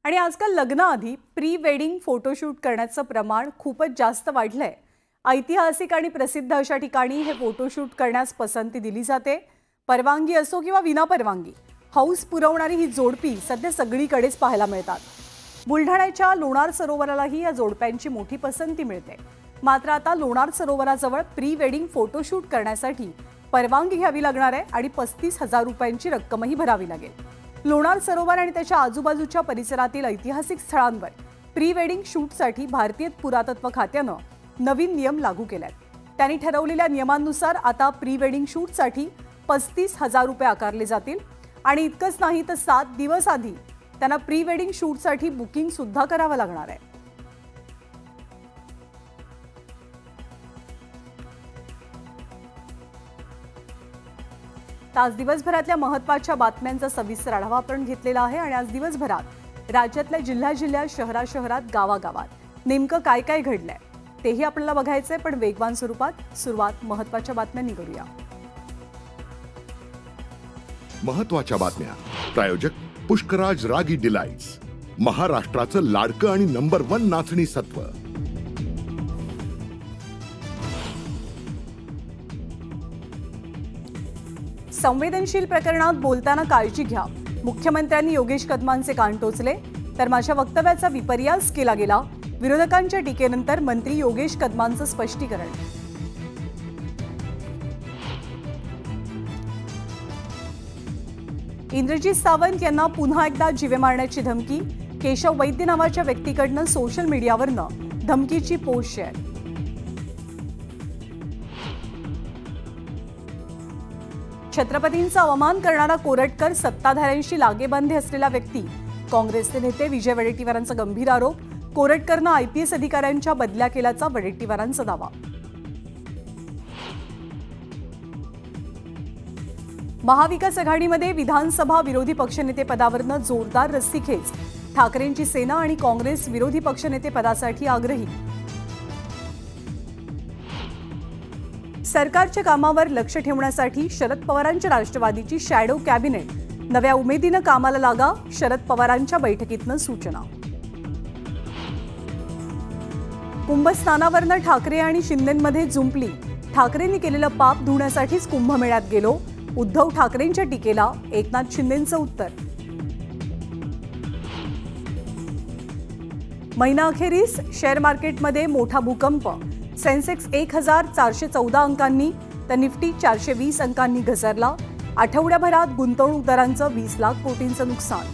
आणि आजकाल लग्नाआधी pre wedding photoshoot करण्याचं प्रमाण खूपच जास्त वाढलंय। ऐतिहासिक आणि प्रसिद्ध अशा ठिकाणी हे फोटोशूट करण्यास पसंती दिली जाते। परवानगी असो किंवा विना परवानगी, हौस पुरवणारी ही जोडपी सध्या सगळीकडेच पाहायला मिळतात। बुलढाण्याच्या लोणार सरोवरालाही या जोडप्यांची मोठी पसंती मिळते। मात्र आता लोणार सरोवराजवळ प्री वेडिंग फोटोशूट करण्यासाठी परवानगी घ्यावी लागणार आहे आणि 35,000 रुपयांची रक्कमही भरावी लागेल। लोणार सरोवर आणि त्याच्या आजूबाजूच्या परिसरातील ऐतिहासिक स्थळांवर प्री वेडिंग शूटसाठी भारतीय पुरातत्व खात्यानं नवीन नियम लागू केलेत। त्यांनी ठरवलेल्या नियमांनुसार आता प्री वेडिंग शूटसाठी 35,000 रुपये आकारले जातील आणि इतकंच नाही तर 7 दिवस आधी त्यांना प्री वेडिंग शूटसाठी बुकिंग सुद्धा करावं लागणार आहे। आज दिवसभरातल्या महत्त्वाच्या बातम्यांचा सविस्तर आढावा आपण घेतलेला आहे आणि आज दिवसभरात राज्यातल्या जिल्ह्यात शहरात गावागावात नेमकं काय काय घडलंय तेही आपल्याला बघायचंय, पण वेगवान स्वरूपात सुरुवात महत्त्वाच्या बातम्यांनी करूया। महत्त्वाच्या बातम्या प्रायोजक पुष्कराज रागी डिलाइट्स, महाराष्ट्राचं लाडकं आणि नंबर 1 नाचणी सत्व। संवेदनशील प्रकरणात बोलताना काळजी घ्या, मुख्यमंत्र्यांनी योगेश कदमांचे कान टोचले, तर माझ्या वक्तव्याचा विपर्यास केला गेला। विरोधकांच्या टीकेनंतर मंत्री योगेश कदमांचं स्पष्टीकरण। इंद्रजीत सावंत यांना पुन्हा एकदा जीवे मारण्याची धमकी, केशव वैद्य नावाच्या व्यक्तीकडनं सोशल मीडियावरनं धमकीची पोस्ट शेअर। छत्रपतींचा अवमान करणारा कोरटकर सत्ताधाऱ्यांशी लागेबांधे असलेला व्यक्ती, काँग्रेसचे नेते विजय वडेट्टीवारांचा गंभीर आरोप। कोरटकरनं आयपीएस अधिकाऱ्यांच्या बदल्या केल्याचा वडेट्टीवारांचा दावा। महाविकास आघाडीमध्ये विधानसभा विरोधी पक्षनेते पदावरनं जोरदार रस्सीखेच, ठाकरेंची सेना आणि काँग्रेस विरोधी पक्षनेते पदासाठी आग्रही। सरकारच्या कामावर लक्ष ठेवण्यासाठी शरद पवारांच्या राष्ट्रवादीची शॅडो कॅबिनेट, नव्या उमेदीनं कामाला लागा, शरद पवारांच्या बैठकीतनं सूचना। कुंभस्नानावरनं ठाकरे आणि शिंदेंमध्ये जुंपली, ठाकरेंनी केलेलं पाप धुण्यासाठीच कुंभमेळ्यात गेलो, उद्धव ठाकरेंच्या टीकेला एकनाथ शिंदेंचं उत्तर। महिनाअखेरीस शेअर मार्केटमध्ये मोठा भूकंप, सेन्सेक्स 1414 अंकांनी तर निफ्टी 420 अंकांनी घसरला। आठवड्याभरात गुंतवणूकदारांचं 20 लाख कोटींचं नुकसान।